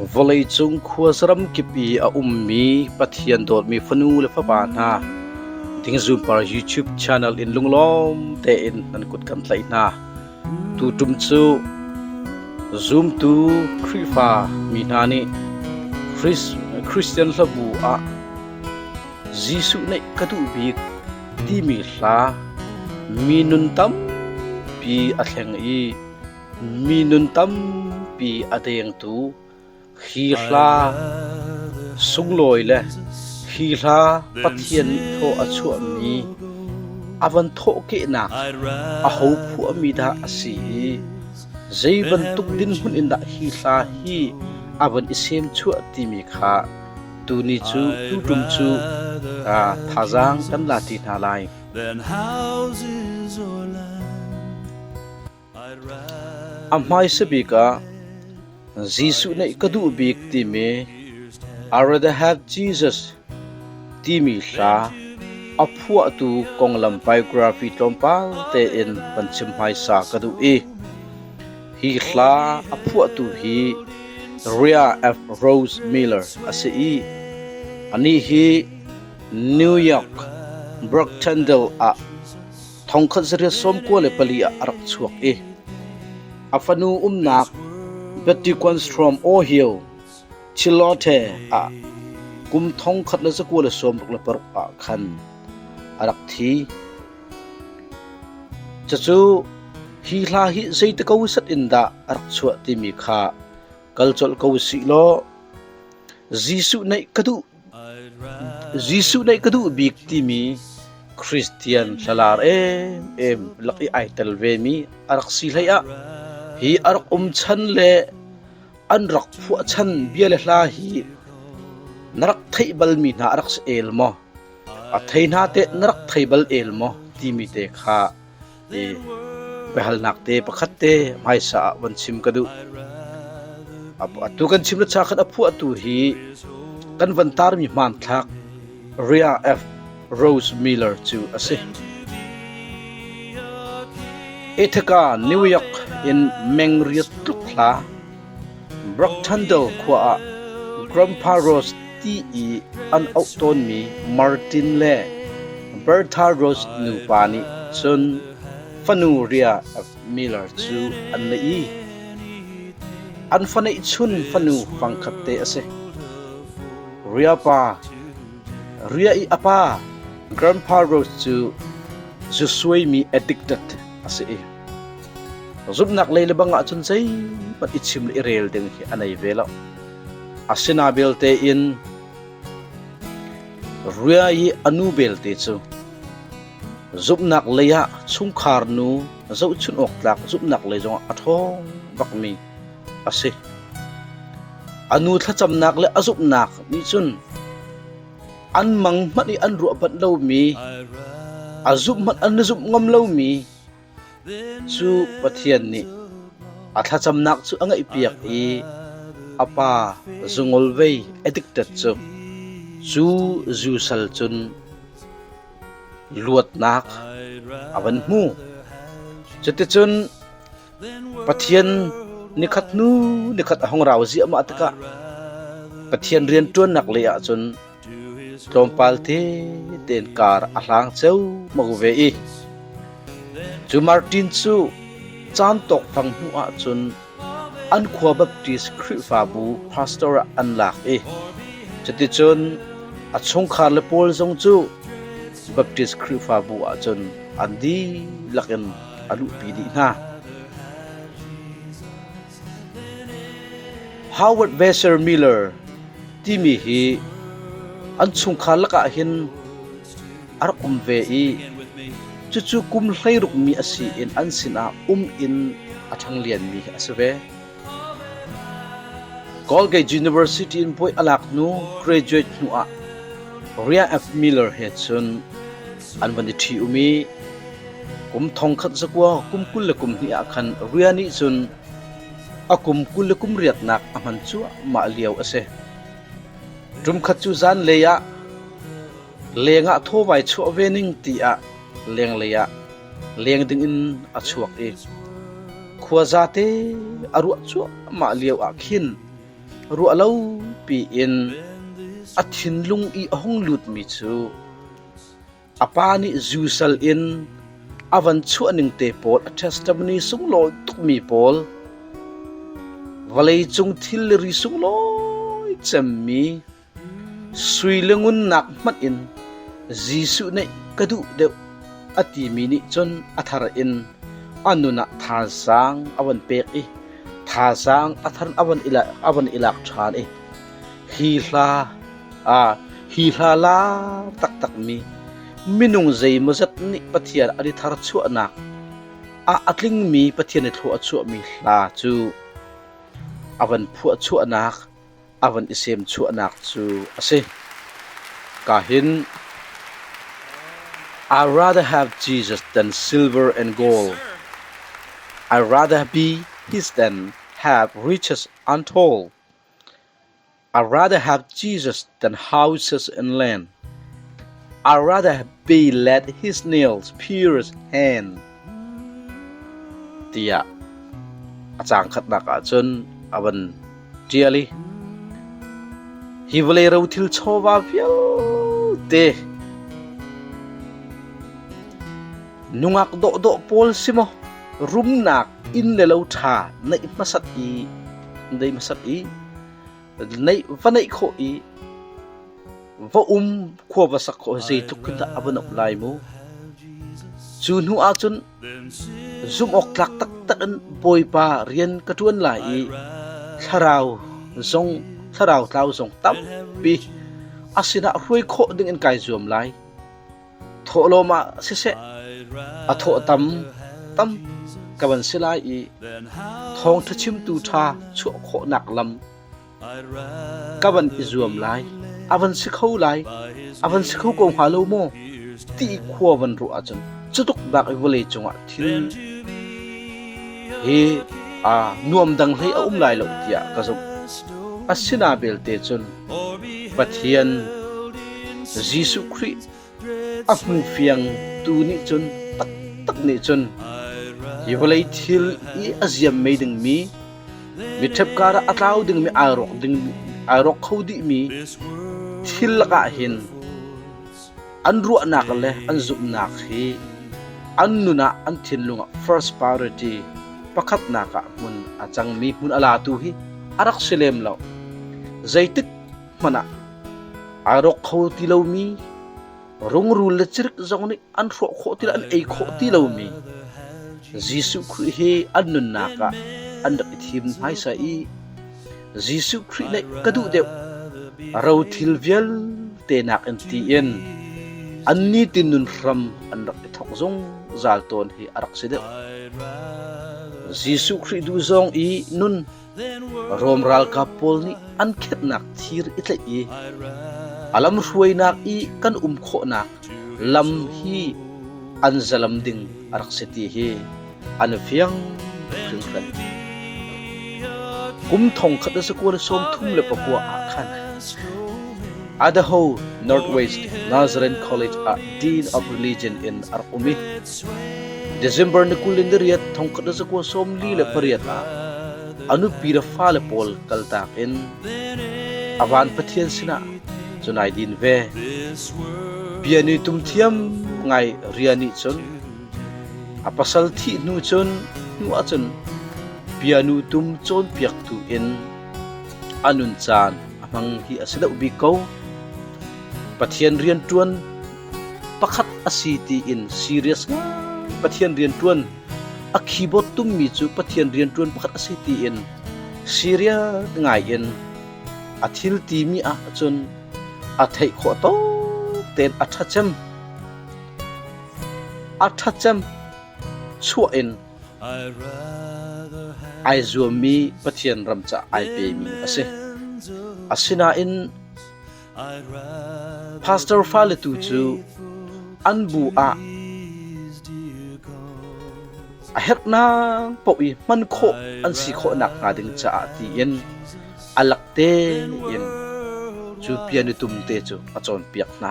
volei chung khuasram kipi a ummi pathian dot mi fanu le fa ba na ting zoom par YouTube channel in lunglom te in nan kut kan tlai na tu tum chu zoom tu krifa mi na ni Christian labu a Zisuh nei kadu bi ti mi hla minun tam pi a thleng i minun tam pi adeng tu khi hla sungloi le khi hla pathian tho achu mi avan tho ke na a ho phu mi da asi zeiban tuk din hun in da hi hla hi avan isem chu ti mi kha tu ni chu tu tum chu thazang kan la ti na lai amai sabika Zisuh nei kadu bik ti me I rather have Jesus ti mi hla aphua tu konglam biography tompal te in panchim hai sa kadu hi hla aphua tu hi Ria F. Rose Miller ase ani hi New York Brockton a thongkhat zare som ko le pali a arak chuak afanu nak Betty Quanstrom Ohio Chilote a kum thong khat la zakua la som la par a khan arak thi chachu hi hla hi zeita ko sat inda arak chua ti mi kha kalchol ko si lo Zisuh nei kadu bik ti mi Christian salar em laki ai talve mi arak si laya hi arak chan le an rak phu chan bia le hla hi narak thaibal mi na arak el mo a thaina te narak thaibal el mo ti mi te kha behal nak te pakhat te mai sa wan chim kadu atu kan chim la cha khat aphu atu hi kan van tar mi man thak Ria F. Rose Miller chu ase Ethaka New York in Mengriat Tukla Brockton kwa Grandpa Rose T.E. an auton mi Martin Le Bertha Rose Nupani Sun Fanu Ria F. Miller chu an nei an fanai chun fanu fangkhatte ase Ria I apa Grandpa Rose chu Zisuh mi addicted ase zup nak leile banga chun sei pat ichim le rel ding hi anai vela asina belte in Ria I anu belte chu zup nak leya chung khar nu zo chun ok tlak zup nak le jong athong bakmi ase anu thacham nak le azup nak ni chun an mang mani an ru pat lo mi azup mat an zup ngam lo mi chu pathian ni atha chamnak chu angai piak apa zungol vei addicted chu jusal chun luat nak avan mu chete chun pathian nikhat hong raw zi ama taka pathian rian tuan nak le a chun tlompal te ten kar ahlang cheu magve chu Martin chu chan tok phang hu a chun an khwa baptist khrifa bu pastor an lak chati chun a chung khar le pol jong chu baptist khrifa bu a chun andi laken alu pidi na Howard Besser Miller timi hi an chung khar laka hin arakum ve chu kum hlai ruk mi asi in an sina in athang lian mi asve Colgate University in Poi alak nu graduate nu a Ria F. Miller Hedson an ban thi umi kum thong khat zakwa kum kul le kum ni akhan Ria ni chun akum kul le kum riat nak aman chu ma liaw ase drum khat chu zan leya lenga tho vai chu vening ti a leng leya leng ding in achuak khua zate aru chu ma liaw akhin รัวเล่าปีอินอธินลุงอีห้องหลุดมิจูอปานิจูซัลอินอวันชั่วหนึ่งเตปอลเทสตามีสุงโลตุกมีปอลวลัยจงทิลริสุงโลจำมีสุยเลงุนนักมัดอินจีสุในกระดูเดวอติมินิจนอัธรอินอันนุนักทาสังอวันเปกทาสังอัธรอวันอิลักชานฮีลาลาตักมีมินุงใจมจัดนิปะเทียนอดิธารชั่วนักอัตลิงมีปะเทียนในทั่วชั่วมีลาจูอวันผัวชั่วนักอวันอิเซมชั่วนักจูอาศัยกาหิน I'd rather have Jesus than silver and gold. I'd rather be his than have riches untold. I'd rather have Jesus than houses and land. I'd rather be led his nails pierced hand. ที่อาจารย์ขัดนักจนอวันเจียลีฮิวเลเราทิลโชวาเฟียเตนุงักโดโพลซิโมรุมนักอินเลลาธาในมาสัตอีในมาสัตอีในวันในโคอีว่าขวบสักโคใจทุกคนตะอับนอบไลมูจูนหัวจุนซุ่มออกหลักตักบอยปาเรียนกระทวนไหลทาราวทาวทรงตั้มปีอาศินะรวยโคดึงอินไก่จวมไหลโถโลมาเสอโถตั้มกับวันเสลายทองทัชิมตูชาชั่วโคหนักลำกับวันอิจวมไหลอาวันสิเขาไหลอาวันสิเขากงหาโลโมตีขววันรัวจนจะตกบักไอวเลจงอ่ะที่นวมดังให้ไหลเหล่าที่กระสุนอาศินาเบลเตจนปะเทียนยิสุคริอัฟมุฟียงตูนิจนตักนิจนฮิวเลทิลอาเซียมไม่ดึงมีเทปการอัตลาวดึงมีอารอกเขาดิมีทิลละกะหินอันรัวนักเลยอันจุบนักฮีอันนุนะอันทิลลุง first priority ประคัดนักมุนอาจังมีมุนอาลาตูฮีอารักเซเลมเราใจตึกมันอารอกเขาที่เรามีรงรูเลจิรกจงนี้อันโคที่ละอันโคที่เรามียิสุคริเฮอันนุนนักอันดับทีมให้ใส่ยิสุคริในกระดูเดียวเราทิลเวลเตนักอันตีเอ็นอันนี้ตินุนรำอันดับทอกจงจัลตอนเฮอารักเสด็จยิสุคริดูจงนุนรวมรัลกาปอลนี่อันเข็ดนักทีร์อิตเลยอาลัมรวยนักกันโคนักลำฮีอันจะลำดิ่งอารักเสตีเฮอันเฟียงถึงกันกุมทองขัดสกุลสมทุ่มเล็บปัวอาคันอาดาโฮ Northwest Nazarene College a Dean of Religion in Arqumi December ni kulin deriat tongขัดสกุลสมลีเล็บปริยัตอนุปีระฟ้าเล็บปอลกัลตากอินอวานปะเทียนสินะจนไอดินเวเปียนุตุมเทียมไงเรียนิจนอภัสลที่นูจนนูอาจนเปียนุตุมจนเปียกตูอินอนุนจานมังฮีอาศัยอุบิโกปะเทียนเรียนตวนประคัดอาศีตีอินซีเรียสปะเทียนเรียนตวนอักขีบตุมมีจูปะเทียนเรียนตวนประคัดอาศีตีอินซีเรียง่ายอินอาทิลตีมีอาจนอาไทยขอโตเต็นอาทัจมชั่วอินไอซัวมีปะเทียนรำจะไอเปมีอาศินาอินพาสเตอร์ฟาเลตูจูอันบูอาเฮ็ดนางปอยมันโคอันสีโคหนักงาดึงจะตีอินอลักเตอินจูเปียนุตุมเตจูอาจอนเปียกนา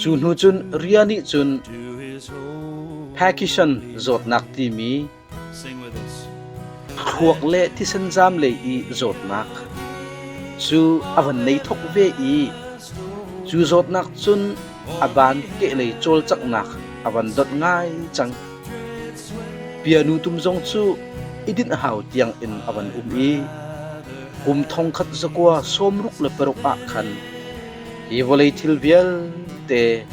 จูนูจุนเรียนิจุนแพคิชันจดนักตีมีคร thuốc lệ thì sân giam lệ y rốt nạc chú avan nei thok ve y chú rốt nạc chun aban kệ lệ chol chak nạc avan dot ngai chang pianu tum zong chu idin hau tiang in avan y thong khat zakwa som ruk le perok a khan hi volei thil vial te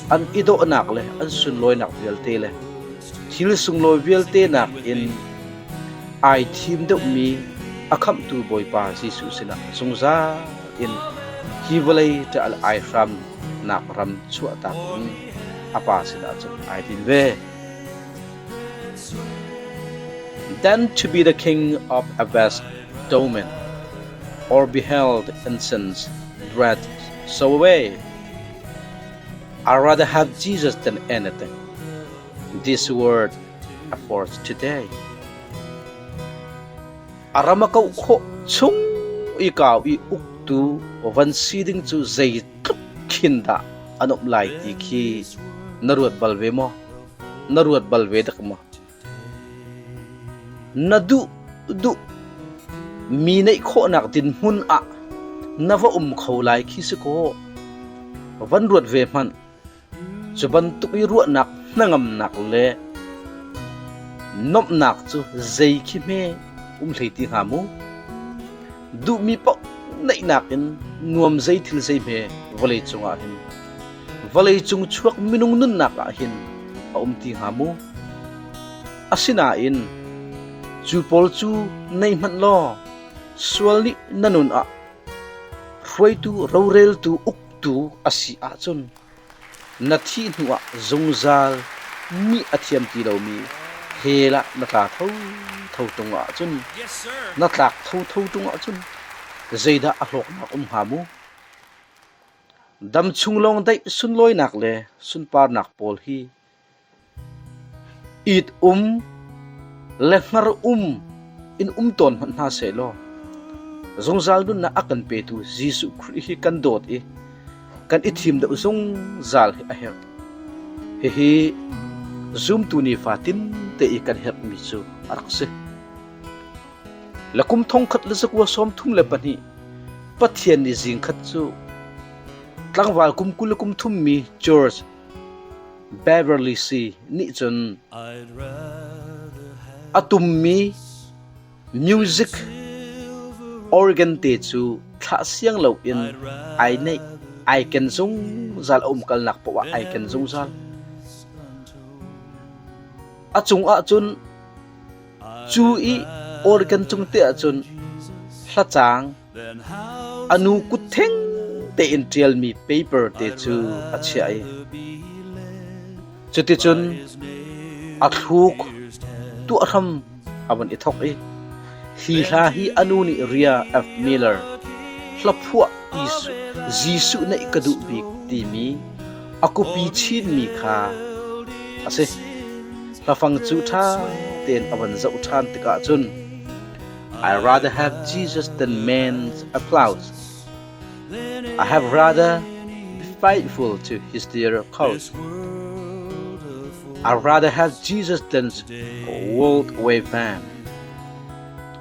an ido nak le an sun loi nak vial te le thil sung loi vial te nak in ai thim deuh mi akham tu boy pa Zisuh sina sungza in hi volei ta al ai ram nak ram chu ta apa sina chu ai tin ve. Then to be the king of a vast domain, or beheld incense bread so away. I'd rather have Jesus than anything. This word affords today. Aramakau ko chung ikaw I uktu van siding to zay kinda anop lai tiki naruat balve mo naruat balve dak mo nadu du minay ko nak din hun a nava khawlai khi ko van ruat ve man chuban tu I ruat nak nangam nak le nop nak chu zai khi me leiti hamu du mi pa nai nakin nuam zai thil zai me volei chunga hin volei chung chuak minung nun nak a hin ti hamu asina in chu pol chu nei man lo swali nanun a roi tu rorel tu uk tu asi a chun nathi nuwa zongzal mi athiam ti lo mi hela na ta thau tunga chun na tlak thau tunga chun zeida a hlok na hamu dam chunglong dai sun loi nak le sun par nak pol hi it lengar in ton man na se lo zongzal dun na akan pe tu Zisuh Christ hi kan dot e kan ithim da zong zal hi a her he zoom tu ni fatin te I kan her mi chu arakse lakum thong khat le zakwa som thum le pani pathian ni jing khat chu tlangwal kumkul kum thum mi George Beverly C ni chun atum mi music organ te chu tha siang lo in ai nei ai ken zung zal kal nak pa ai ken zung zal achung a chun chu I organ chung te a chun hla chang anu ku theng te in tell me paper te chu a chai chuti chun a thuk tu aram aban I thok hi la hi anu ni Ria F Miller hlapua Zisuh na ikadu bik ti mi aku pi chin mi kha ase lafang chu tha ten aban zau than tika chun I rather have Jesus than man's applause. I have rather be faithful to his dear cause. I'd rather have Jesus than world-away fame.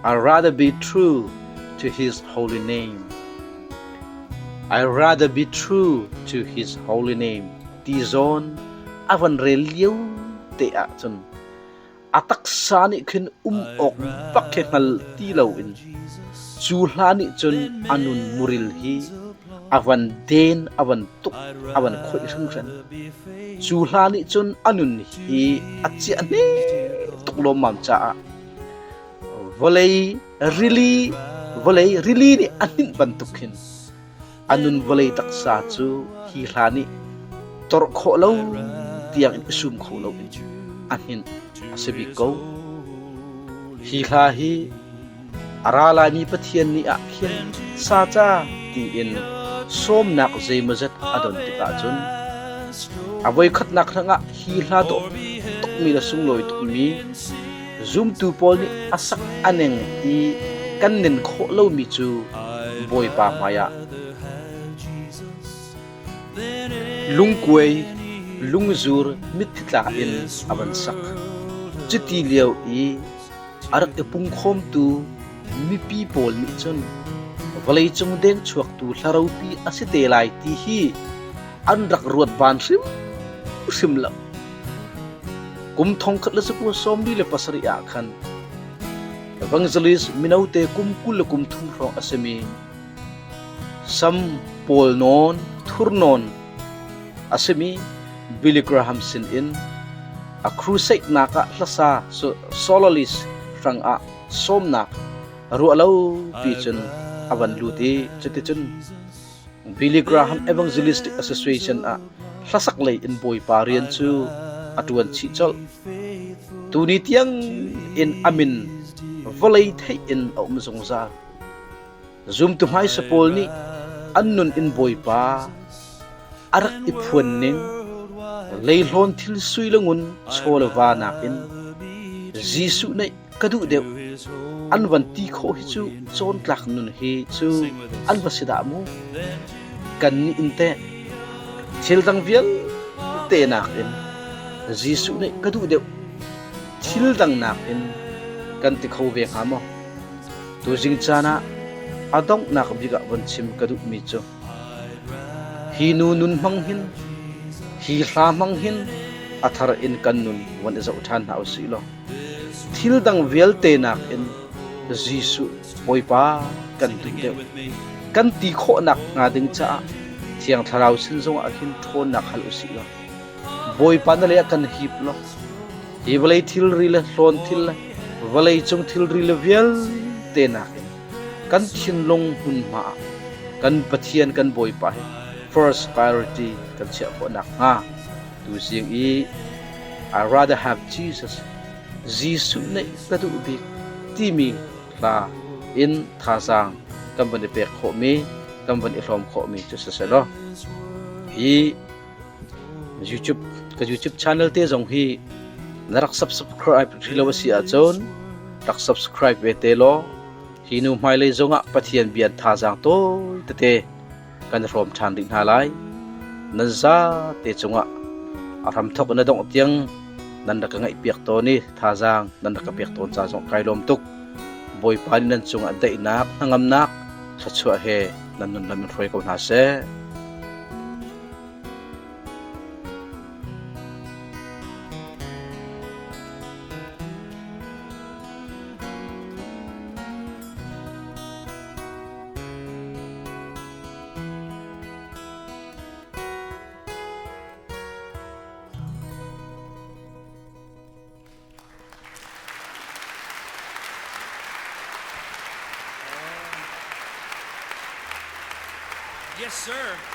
I'd rather be true to his holy name. I'd rather be true to his holy name. Tizon avan reliu te a chun atak sani khin ok pakhengal ti lo in chu hlani chun anun muril hi avan den avan tuk avan khoi rang ran chu hlani chun anun hi achia ne tuklo mam cha volei really ni anin bantukhin anun volei taksa chu hi hlani tor kho lo tiang sum kho lo anin asabi ko hi hla hi arala mi pathian ni a khian sa cha ti in som nak zai mazat adon tika chun avoi khat nak thanga hi hla do tok mi la sung loi tok mi zoom tu pol ni asak aneng I kan nen kho lo mi chu boy pa maya lungkwei lungzur mitla in aban sak chiti liao I arak epung khom tu mi people ni chun valai chung deng chuak tu hlarau pi asite lai ti hi an rak ruat ban sim la kum thong khat la sapu som bi le pasari a khan evangelist minaute kum kul kum thum ro asemi sam pol non thur non asemi Billy Graham sin in a crusade naka hlasa so soloist frang a somnak ru alo pi chun avan luti chati chun Billy Graham Evangelistic Association a hlasak lei in boy parian chu atuan chi chol tuni tiang in amin volei thei in om zongza zoom tu mai sapol ni annun in boy pa arak iphuan ning leilon thil sui langun cholawa nakin Zisuh nei kadu deu anwan ti kho hi chu chon tlak nun hi chu anwasida mu kan ni inte thil dang vial te nakin Zisuh nei kadu deu thil dang nakin kan ti kho ve khamo tu jing chana adong nak biga ban chim kadu mi chu hi nu nun mang hin hi hla mang hin athar in kan nun wan zo than na usilo thil dang vial te nak in Zisuh poipa kan tu deu kan ti kho nak nga ding cha thiang tharau sin zong a khin thon nak hal usilo boy pa na le kan hip lo hi balai thil ri la hlon thil la valai chung thil ri la vial te nak kan thin long hun ma kan pathian kan boy pa first priority kan chia ko nak nga tu siang I rather have Jesus Zisuh nei kadu bi timi la in thasang company pek kho mi company hlom kho mi chu sa lo hi YouTube channel te jong hi narak subscribe thilawasi a chon rak subscribe ve te lo hi nu mai le zonga pathian bian thasang to te kan rom than ding halai nan za te chunga aram thok na dong tiang nan da ka ngai piak to ni thajang nan da ka piak ton cha jong kai lom tuk boy pan nan chunga dai nak ngam nak thachua he nan nun lam roi ko na se Yes, sir.